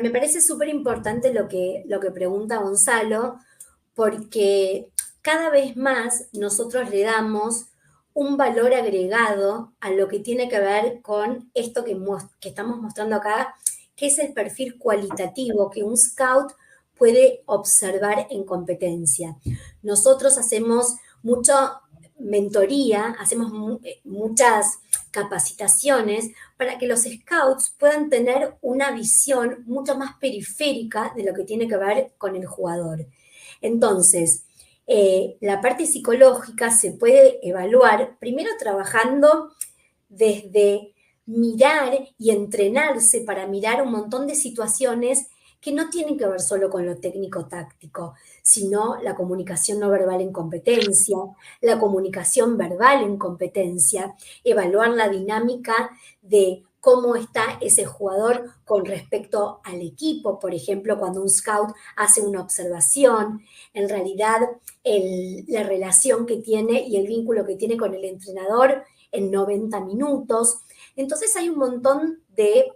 Me parece súper importante lo que pregunta Gonzalo, porque cada vez más nosotros le damos un valor agregado a lo que tiene que ver con esto que estamos mostrando acá, que es el perfil cualitativo que un scout puede observar en competencia. Nosotros hacemos mucha mentoría, hacemos muchas capacitaciones para que los scouts puedan tener una visión mucho más periférica de lo que tiene que ver con el jugador. Entonces, la parte psicológica se puede evaluar primero trabajando desde mirar y entrenarse para mirar un montón de situaciones que no tienen que ver solo con lo técnico-táctico, sino la comunicación no verbal en competencia, la comunicación verbal en competencia, evaluar la dinámica de cómo está ese jugador con respecto al equipo. Por ejemplo, cuando un scout hace una observación, en realidad la relación que tiene y el vínculo que tiene con el entrenador en 90 minutos. Entonces hay un montón de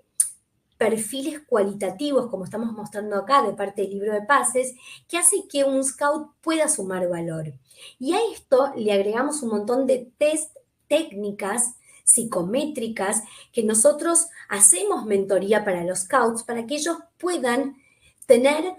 perfiles cualitativos, como estamos mostrando acá, de parte del libro de pases, que hace que un scout pueda sumar valor. Y a esto le agregamos un montón de test técnicas psicométricas que nosotros hacemos mentoría para los scouts, para que ellos puedan tener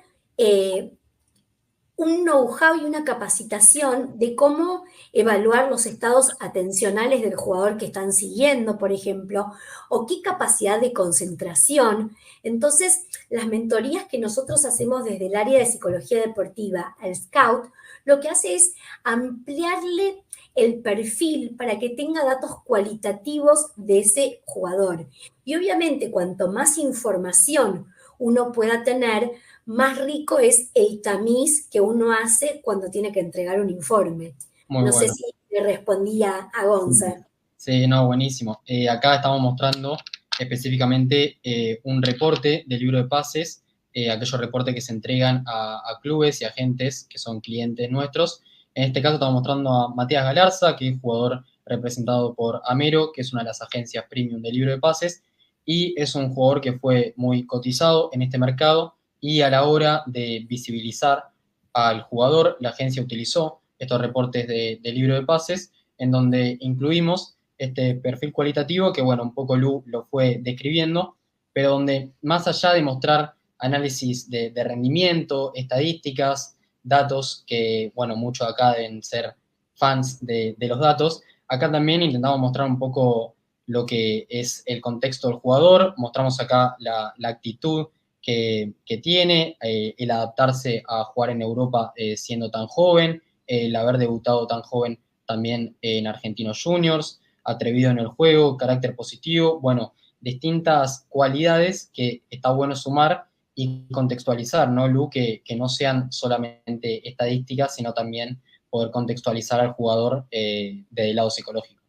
un know-how y una capacitación de cómo evaluar los estados atencionales del jugador que están siguiendo, por ejemplo, o qué capacidad de concentración. Entonces, las mentorías que nosotros hacemos desde el área de psicología deportiva al scout, lo que hace es ampliarle el perfil para que tenga datos cualitativos de ese jugador. Y obviamente, cuanto más información uno pueda tener, más rico es el tamiz que uno hace cuando tiene que entregar un informe. Muy No sé bueno. si le respondía a Gonza. Sí, no, buenísimo. Acá estamos mostrando específicamente un reporte del libro de pases, aquellos reportes que se entregan a clubes y agentes que son clientes nuestros. En este caso estamos mostrando a Matías Galarza, que es jugador representado por Amero, que es una de las agencias premium del libro de pases, y es un jugador que fue muy cotizado en este mercado y a la hora de visibilizar al jugador, la agencia utilizó estos reportes del libro de pases, en donde incluimos este perfil cualitativo que, bueno, un poco Lu lo fue describiendo, pero donde más allá de mostrar análisis de rendimiento, estadísticas, datos, que, bueno, muchos acá deben ser fans de los datos, acá también intentamos mostrar un poco lo que es el contexto del jugador, mostramos acá la actitud que tiene, el adaptarse a jugar en Europa siendo tan joven, el haber debutado tan joven también en Argentinos Juniors, atrevido en el juego, carácter positivo, bueno, distintas cualidades que está bueno sumar y contextualizar, ¿no, Lu? Que no sean solamente estadísticas, sino también poder contextualizar al jugador desde el lado psicológico.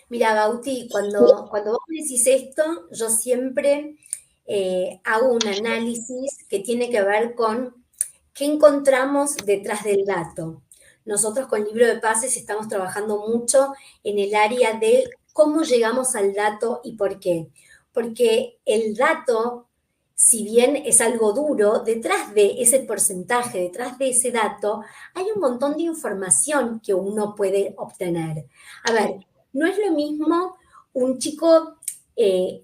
Mira, Bauti, cuando vos me decís esto, yo siempre hago un análisis que tiene que ver con qué encontramos detrás del dato. Nosotros con Libro de Pases estamos trabajando mucho en el área de cómo llegamos al dato y por qué. Porque el dato, si bien es algo duro, detrás de ese porcentaje, detrás de ese dato, hay un montón de información que uno puede obtener. A ver, no es lo mismo un chico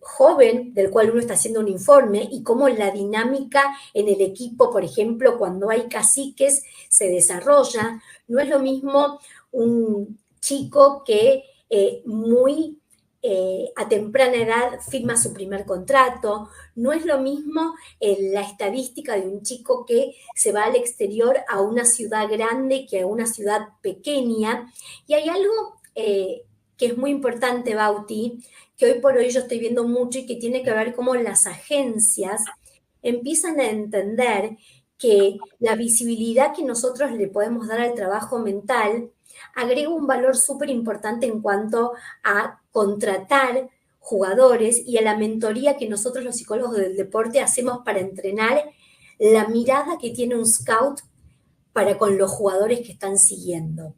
joven del cual uno está haciendo un informe y cómo la dinámica en el equipo, por ejemplo, cuando hay caciques, se desarrolla. No es lo mismo un chico que muy a temprana edad firma su primer contrato. No es lo mismo la estadística de un chico que se va al exterior a una ciudad grande que a una ciudad pequeña. Y hay algo que es muy importante, Bauti, que hoy por hoy yo estoy viendo mucho y que tiene que ver cómo las agencias empiezan a entender que la visibilidad que nosotros le podemos dar al trabajo mental agrega un valor súper importante en cuanto a contratar jugadores y a la mentoría que nosotros los psicólogos del deporte hacemos para entrenar la mirada que tiene un scout para con los jugadores que están siguiendo.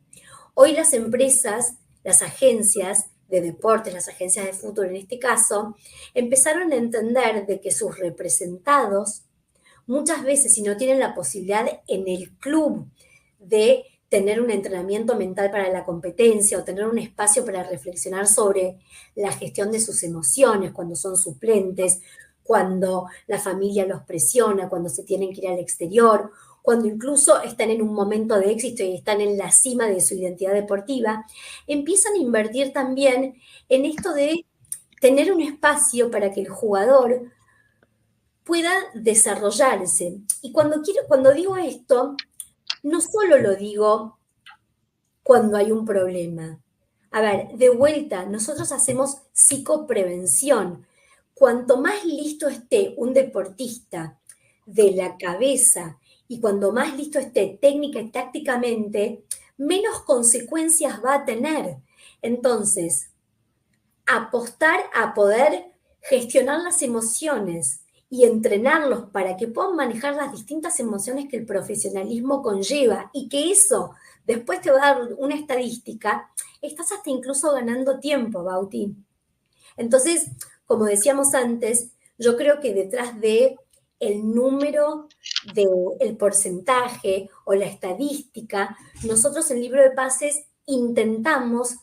Hoy las empresas, las agencias de deportes, las agencias de fútbol en este caso, empezaron a entender de que sus representados, muchas veces si no tienen la posibilidad en el club de tener un entrenamiento mental para la competencia o tener un espacio para reflexionar sobre la gestión de sus emociones cuando son suplentes, cuando la familia los presiona, cuando se tienen que ir al exterior, cuando incluso están en un momento de éxito y están en la cima de su identidad deportiva, empiezan a invertir también en esto de tener un espacio para que el jugador pueda desarrollarse. Y cuando digo esto, no solo lo digo cuando hay un problema. A ver, de vuelta, nosotros hacemos psicoprevención. Cuanto más listo esté un deportista de la cabeza y cuando más listo esté técnica y tácticamente, menos consecuencias va a tener. Entonces, apostar a poder gestionar las emociones y entrenarlos para que puedan manejar las distintas emociones que el profesionalismo conlleva y que eso después te va a dar una estadística, estás hasta incluso ganando tiempo, Bauti. Entonces, como decíamos antes, yo creo que detrás de el número del porcentaje o la estadística, nosotros en Libro de Pases intentamos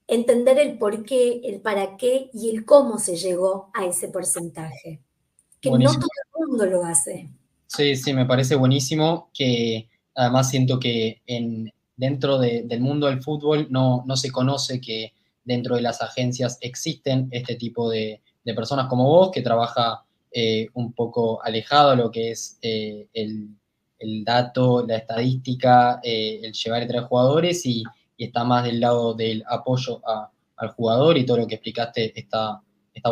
entender el por qué, el para qué y el cómo se llegó a ese porcentaje, que no Buenísimo. todo el mundo lo hace. Sí, sí, me parece buenísimo que además siento que dentro del mundo del fútbol no se conoce que dentro de las agencias existen este tipo de personas como vos, que trabaja un poco alejado de lo que es el dato, la estadística, el llevar y traer jugadores y está más del lado del apoyo al jugador y todo lo que explicaste está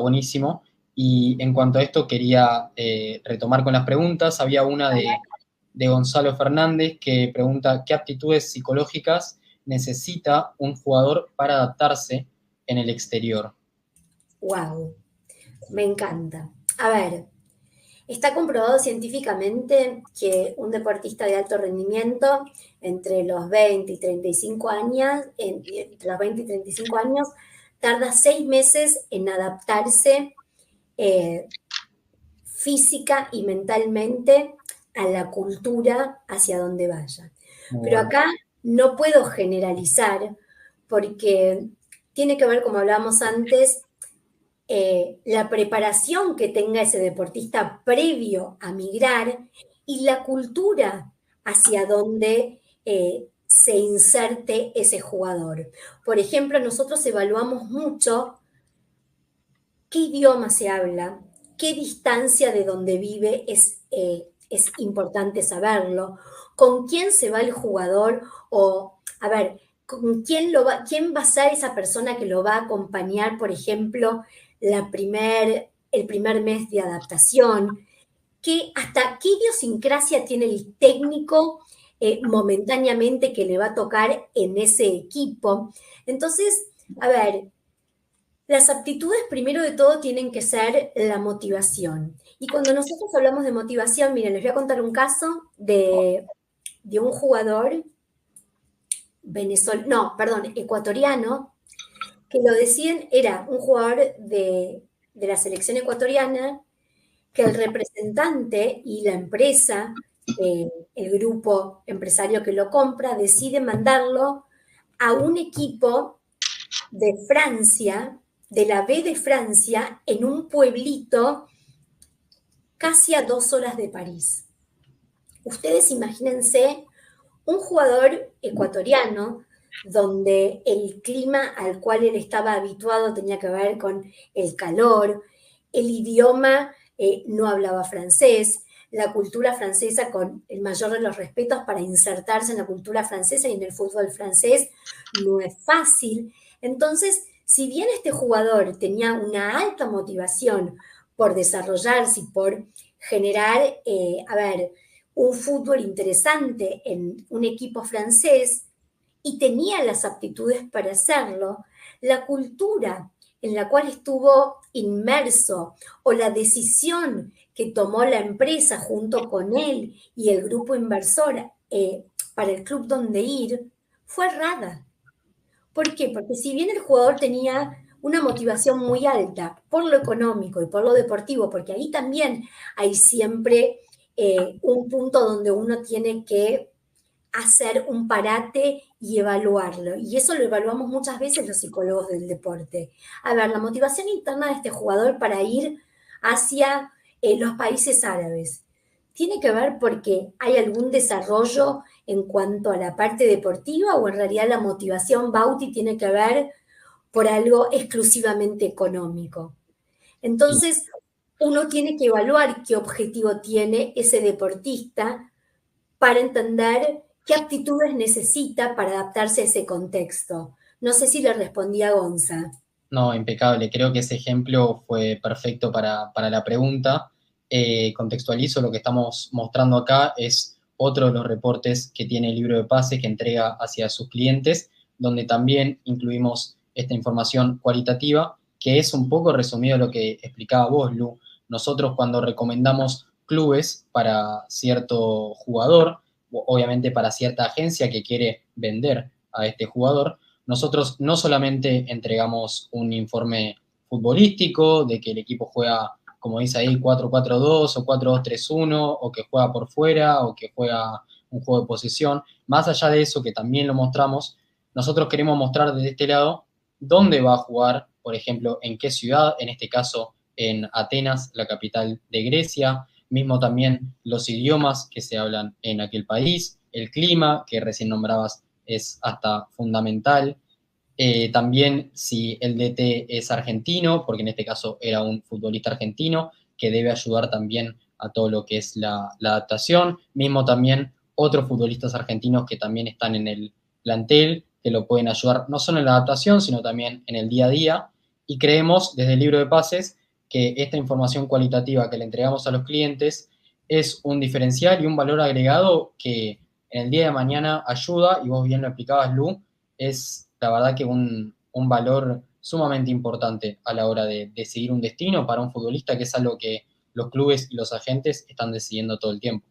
buenísimo. Y en cuanto a esto, quería retomar con las preguntas. Había una de Gonzalo Fernández que pregunta, ¿qué aptitudes psicológicas necesita un jugador para adaptarse en el exterior? Wow, me encanta. A ver, está comprobado científicamente que un deportista de alto rendimiento entre los 20 y 35 años, entre los 20 y 35 años, tarda 6 meses en adaptarse eh, física y mentalmente a la cultura hacia donde vaya. Muy Pero bueno. acá no puedo generalizar porque tiene que ver, como hablábamos antes, la preparación que tenga ese deportista previo a migrar y la cultura hacia donde se inserte ese jugador. Por ejemplo, nosotros evaluamos mucho qué idioma se habla, qué distancia de donde vive es importante saberlo, con quién se va el jugador o, a ver, con quién va a ser esa persona que lo va a acompañar, por ejemplo, el primer mes de adaptación, hasta qué idiosincrasia tiene el técnico momentáneamente que le va a tocar en ese equipo. Entonces, a ver, las aptitudes, primero de todo, tienen que ser la motivación. Y cuando nosotros hablamos de motivación, miren, les voy a contar un caso de un jugador ecuatoriano, que lo deciden, era un jugador de la selección ecuatoriana, que el representante y la empresa, el grupo empresario que lo compra, decide mandarlo a un equipo de Francia, de la B de Francia, en un pueblito casi a 2 horas de París. Ustedes imagínense un jugador ecuatoriano donde el clima al cual él estaba habituado tenía que ver con el calor, el idioma no hablaba francés, la cultura francesa con el mayor de los respetos para insertarse en la cultura francesa y en el fútbol francés no es fácil. Entonces, si bien este jugador tenía una alta motivación por desarrollarse y por generar, un fútbol interesante en un equipo francés y tenía las aptitudes para hacerlo, la cultura en la cual estuvo inmerso o la decisión que tomó la empresa junto con él y el grupo inversor para el club donde ir fue errada. ¿Por qué? Porque si bien el jugador tenía una motivación muy alta por lo económico y por lo deportivo, porque ahí también hay siempre un punto donde uno tiene que hacer un parate y evaluarlo. Y eso lo evaluamos muchas veces los psicólogos del deporte. A ver, la motivación interna de este jugador para ir hacia los países árabes tiene que ver porque hay algún desarrollo en cuanto a la parte deportiva o en realidad la motivación Bauti tiene que ver por algo exclusivamente económico. Sí. Entonces, uno tiene que evaluar qué objetivo tiene ese deportista para entender qué aptitudes necesita para adaptarse a ese contexto. No sé si le respondí a Gonza. No, impecable. Creo que ese ejemplo fue perfecto para la pregunta. Contextualizo lo que estamos mostrando acá. Es otro de los reportes que tiene el libro de pases que entrega hacia sus clientes, donde también incluimos esta información cualitativa, que es un poco resumido lo que explicaba vos, Lu. Nosotros cuando recomendamos clubes para cierto jugador, obviamente para cierta agencia que quiere vender a este jugador, nosotros no solamente entregamos un informe futbolístico de que el equipo juega, como dice ahí, 4-4-2 o 4-2-3-1, o que juega por fuera, o que juega un juego de posesión. Más allá de eso, que también lo mostramos, nosotros queremos mostrar desde este lado dónde va a jugar, por ejemplo, en qué ciudad, en este caso en Atenas, la capital de Grecia, mismo también los idiomas que se hablan en aquel país, el clima que recién nombrabas es hasta fundamental. También si el DT es argentino, porque en este caso era un futbolista argentino, que debe ayudar también a todo lo que es la adaptación. Mismo también otros futbolistas argentinos que también están en el plantel, que lo pueden ayudar no solo en la adaptación, sino también en el día a día. Y creemos desde el libro de pases que esta información cualitativa que le entregamos a los clientes es un diferencial y un valor agregado que en el día de mañana ayuda, y vos bien lo explicabas, Lu, es la verdad que un valor sumamente importante a la hora de seguir un destino para un futbolista, que es algo que los clubes y los agentes están decidiendo todo el tiempo.